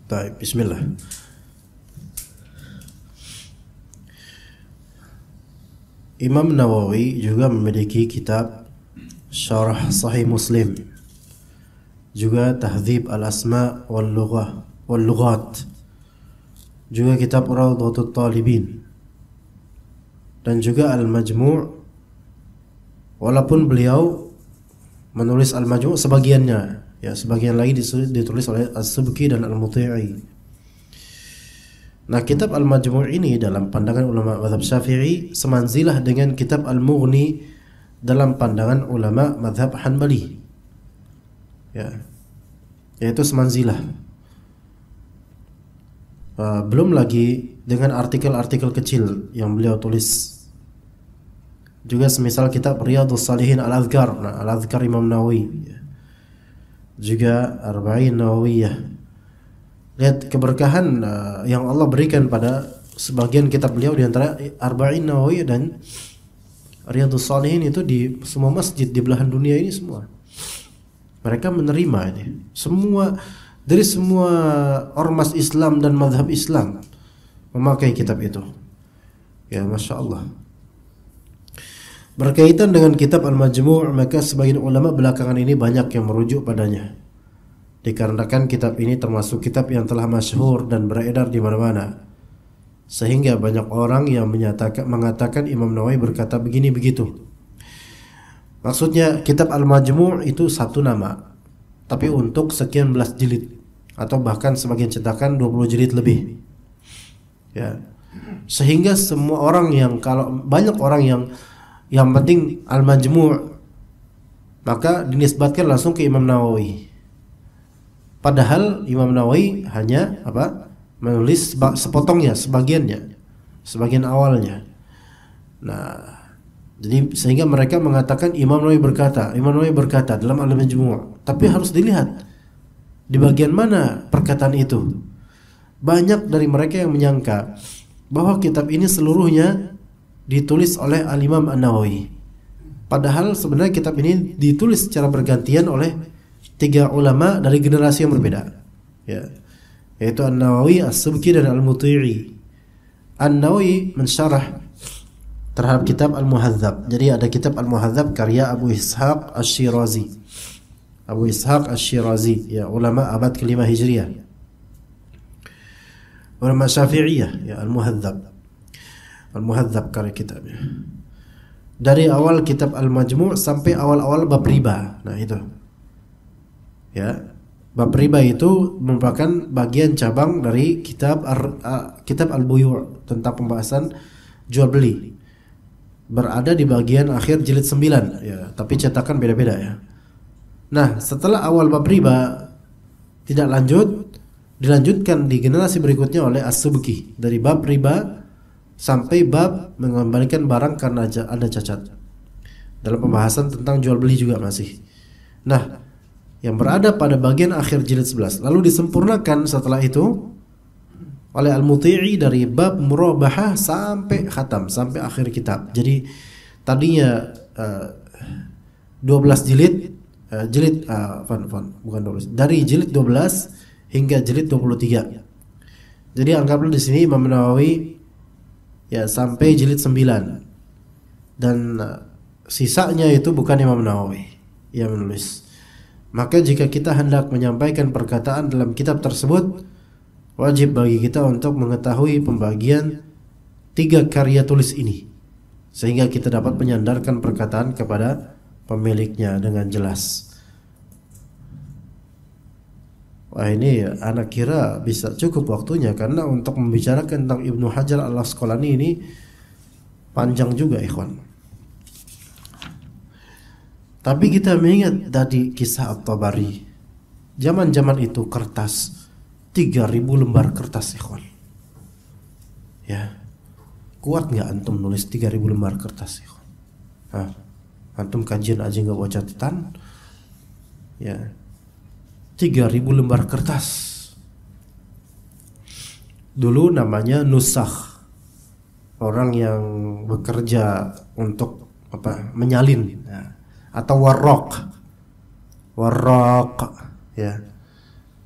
Baik, bismillah. Imam Nawawi juga memiliki kitab Syarah Sahih Muslim, juga Tahdzib al-Asma wal Lughat, juga kitab Rawdatul Talibin, dan juga Al-Majmu'. Walaupun beliau menulis Al-Majmu' sebagiannya, ya sebagian lagi ditulis oleh As-Subki dan Al-Muti'i. Nah, kitab Al-Majmu' ini dalam pandangan ulama mazhab Syafi'i semanzilah dengan kitab Al-Mughni dalam pandangan ulama mazhab Hanbali. Ya. Yaitu semanzilah. Belum lagi dengan artikel-artikel kecil yang beliau tulis. Juga semisal kitab Riyadhus Shalihin Al-Adhkar, Al-Adhkar Imam Nawawi. Juga Arba'in Nawawiyah. Lihat keberkahan yang Allah berikan pada sebagian kitab beliau, di antara Arba'in Nawawiyah dan Riyadhus Shalihin itu di semua masjid di belahan dunia ini semua. Mereka menerima ini. Semua dari semua ormas Islam dan mazhab Islam memakai kitab itu. Ya, Masya Allah. Berkaitan dengan kitab Al-Majmu', maka sebagian ulama belakangan ini banyak yang merujuk padanya. Dikarenakan kitab ini termasuk kitab yang telah masyhur dan beredar di mana-mana, sehingga banyak orang yang mengatakan Imam Nawawi berkata begini begitu. Maksudnya kitab Al-Majmu' itu satu nama, tapi untuk sekian belas jilid, atau bahkan sebagian cetakan 20 jilid lebih. Ya. Sehingga semua orang kalau banyak orang yang penting Al-Majmu', maka dinisbatkan langsung ke Imam Nawawi. Padahal Imam Nawawi hanya menulis sepotongnya, sebagian awalnya. Nah, jadi sehingga mereka mengatakan Imam Nawawi berkata dalam Al-Majmu'. Tapi harus dilihat Di bagian mana perkataan itu? Banyak dari mereka yang menyangka bahwa kitab ini seluruhnya ditulis oleh Al-Imam An-Nawawi. Padahal sebenarnya kitab ini ditulis secara bergantian oleh 3 ulama dari generasi yang berbeda, ya, yaitu An-Nawawi, As-Subki, dan Al-Muti'i. An-Nawawi mensyarah terhadap kitab Al-Muhadzab. Jadi ada kitab Al-Muhadzab karya Abu Ishaq Asy-Syirazi. Abu Ishaq Asy-Syirazi, ya, ulama abad ke-5 Hijriah. Ulama Syafi'iyah, ya, Al-Muhadzab. Al-Muhadzab karya kitabnya. Dari awal kitab Al-Majmu' sampai awal-awal bab riba. Nah, itu. Ya. Bab riba itu merupakan bagian cabang dari kitab Al-Buyu' tentang pembahasan jual beli. Berada di bagian akhir jilid 9, ya, tapi cetakan beda-beda, ya. Nah, setelah awal bab riba tidak dilanjutkan di generasi berikutnya oleh As-Subki dari bab riba sampai bab mengembalikan barang karena ada cacat. Dalam pembahasan tentang jual beli juga masih. Nah, yang berada pada bagian akhir jilid 11 lalu disempurnakan setelah itu oleh Al-Muti'i dari bab murabahah sampai khatam, sampai akhir kitab. Jadi tadinya 12 jilid, bukan 12, dari jilid 12 hingga jilid 23. Jadi anggaplah di sini Imam Nawawi, ya, sampai jilid 9, dan sisanya itu bukan Imam Nawawi yang menulis. Maka jika kita hendak menyampaikan perkataan dalam kitab tersebut, wajib bagi kita untuk mengetahui pembagian 3 karya tulis ini, sehingga kita dapat menyandarkan perkataan kepada pemiliknya dengan jelas. Wah, ini anak kira bisa cukup waktunya, karena untuk membicarakan tentang Ibnu Hajar Al-Asqalani ini panjang juga, ikhwan. Tapi kita mengingat tadi kisah At-Tabari. Zaman-zaman itu kertas 3.000 lembar kertas, ikhwan. Ya. Kuat nggak antum nulis 3.000 lembar kertas, ikhwan? Hah? Antum kajian aja nggak bawa catatan? Ya. 3.000 lembar kertas. Dulu namanya nusakh. Orang yang bekerja untuk menyalin, ya. Atau warraq, ya.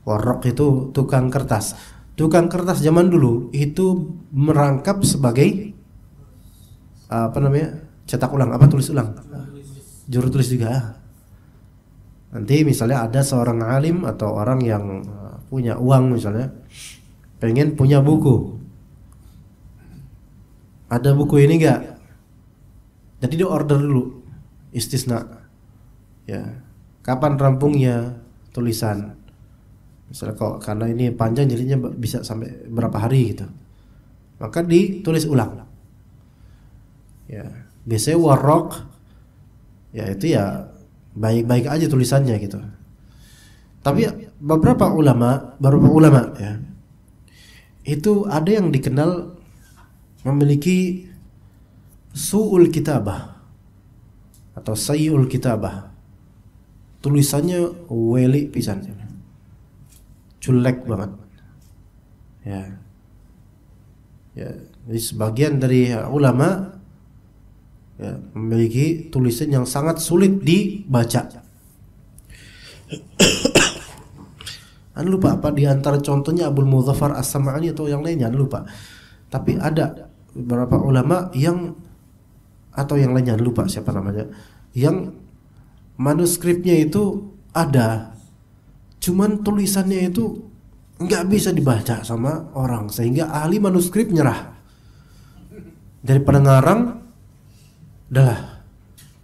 Warraq itu tukang kertas. Tukang kertas zaman dulu itu merangkap sebagai cetak ulang, tulis ulang, juru tulis juga. Nanti misalnya ada seorang alim atau orang yang punya uang, misalnya pengen punya buku, ada buku ini enggak? Jadi dia order dulu, istisna, ya, kapan rampungnya tulisan, misalnya kok karena ini panjang jadinya bisa sampai berapa hari gitu, maka ditulis ulang, ya. Biasanya warraq, ya, itu ya baik-baik aja tulisannya gitu. Tapi beberapa ulama ya, itu ada yang dikenal memiliki su'ul kitabah atau sayyul kitabah. Tulisannya weli pisan, jelek banget, ya. Ya, jadi sebagian dari ulama, ya, memiliki tulisan yang sangat sulit dibaca. Anda lupa apa di antara contohnya Abul Mudzaffar As-Sam'ani atau yang lainnya, Anda lupa. Tapi ada beberapa ulama yang, atau yang lainnya, Anda lupa siapa namanya, yang manuskripnya itu ada, cuman tulisannya itu nggak bisa dibaca sama orang, sehingga ahli manuskrip nyerah. Daripada ngarang, udahlah,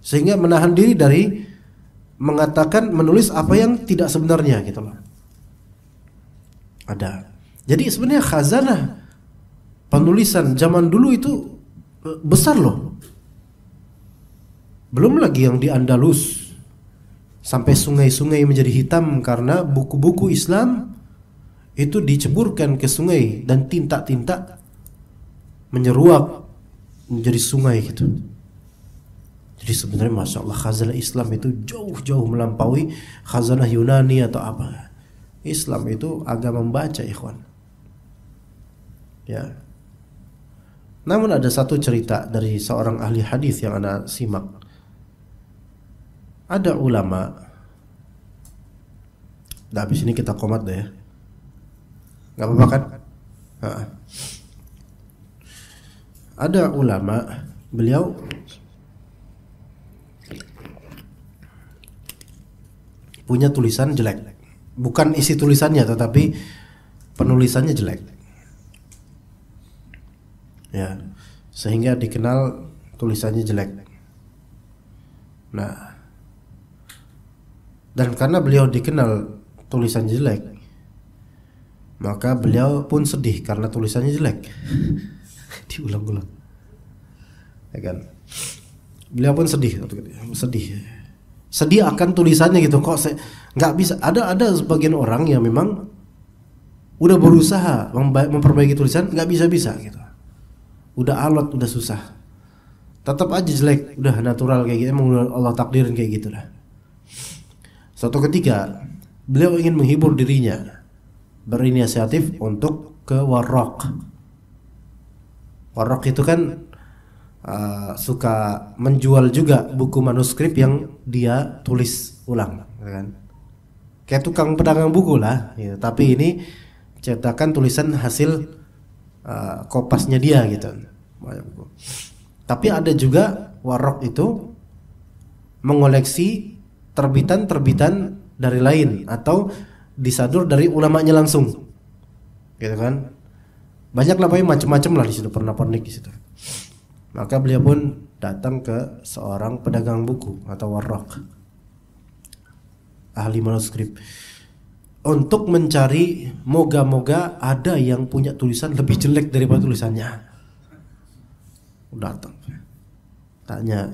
sehingga menahan diri dari mengatakan, menulis apa yang tidak sebenarnya gitu loh. Ada. Jadi sebenarnya khazanah penulisan zaman dulu itu besar loh. Belum lagi yang di Andalus, sampai sungai-sungai menjadi hitam karena buku-buku Islam itu diceburkan ke sungai dan tinta-tinta menyeruak menjadi sungai gitu. Jadi sebenarnya Masya Allah khazanah Islam itu jauh-jauh melampaui khazanah Yunani atau apa. Islam itu agama membaca, ikhwan. Ya. Namun ada satu cerita dari seorang ahli hadis yang ana simak. Ada ulama. Nah, habis ini kita komat deh ya. Gak apa-apa kan? Ada ulama, beliau punya tulisan jelek. Bukan isi tulisannya, tetapi penulisannya jelek. Ya, sehingga dikenal tulisannya jelek. Nah, dan karena beliau dikenal tulisannya jelek, maka beliau pun sedih karena tulisannya jelek. Diulang-ulang, ya kan? Beliau pun sedih akan tulisannya gitu. Kok saya nggak bisa? Ada sebagian orang yang memang udah berusaha memperbaiki tulisan, nggak bisa gitu. Udah alot, udah susah, tetap aja jelek. Udah natural kayak gitu, emang Allah takdirin kayak gitulah. Suatu ketika beliau ingin menghibur dirinya, berinisiatif untuk ke Warraq. Warraq itu kan suka menjual juga buku manuskrip yang dia tulis ulang, kan? Kayak tukang pedagang buku lah, ya. Tapi ini cetakan tulisan hasil kopasnya dia gitu. Tapi ada juga Warraq itu mengoleksi terbitan-terbitan dari lain atau disadur dari ulamanya langsung, gitu kan? Banyak lah, macam-macam lah di situ, pernak-pernik di situ. Maka beliau pun datang ke seorang pedagang buku atau Warraq, ahli manuskrip, untuk mencari moga-moga ada yang punya tulisan lebih jelek daripada tulisannya. Datang, tanya,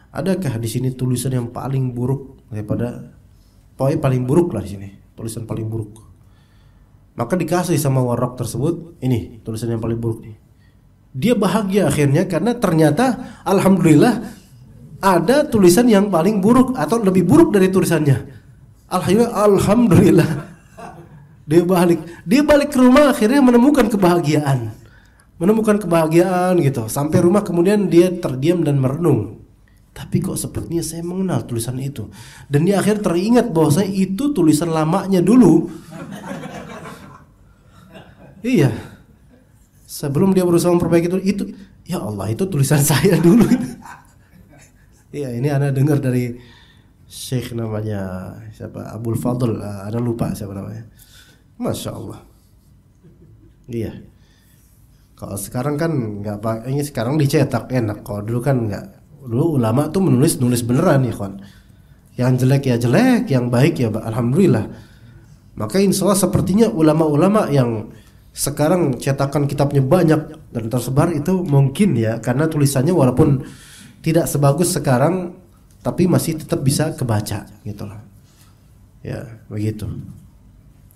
adakah di sini tulisan yang paling buruk daripada, pokoknya paling buruk lah di sini, tulisan paling buruk. Maka dikasih sama Warraq tersebut, ini tulisan yang paling buruk nih. Dia bahagia akhirnya karena ternyata alhamdulillah ada tulisan yang paling buruk atau lebih buruk dari tulisannya. Alhamdulillah. Dia balik ke rumah akhirnya menemukan kebahagiaan gitu. Sampai rumah kemudian dia terdiam dan merenung. Tapi kok sepertinya saya mengenal tulisan itu. Dan dia akhirnya teringat bahwa saya itu tulisan lamanya dulu. Iya. Sebelum dia berusaha memperbaiki itu, ya Allah, itu tulisan saya dulu. Iya, ini Anda dengar dari Syekh namanya siapa? Abdul Fadl, Anda lupa siapa namanya. Masya Allah. Iya. Kalau sekarang kan nggak pak, ini sekarang dicetak enak. Kalau dulu kan nggak. Dulu ulama tuh nulis beneran ya kan. Yang jelek ya jelek, yang baik ya alhamdulillah. Maka insya Allah sepertinya ulama-ulama yang sekarang cetakan kitabnya banyak dan tersebar itu mungkin ya karena tulisannya walaupun tidak sebagus sekarang tapi masih tetap bisa kebaca gitu loh. Ya, begitu.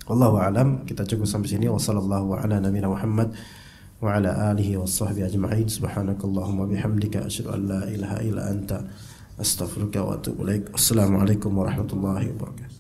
Wallahu a'lam. Kita cukup sampai sini. Wassallallahu ala nabiyina Muhammad wa ala alihi washabbihi ajma'in. Subhanakallahumma bihamdika asyhadu an la ilaha illa anta astaghfiruka wa atubu ilaik. Assalamualaikum warahmatullahi wabarakatuh.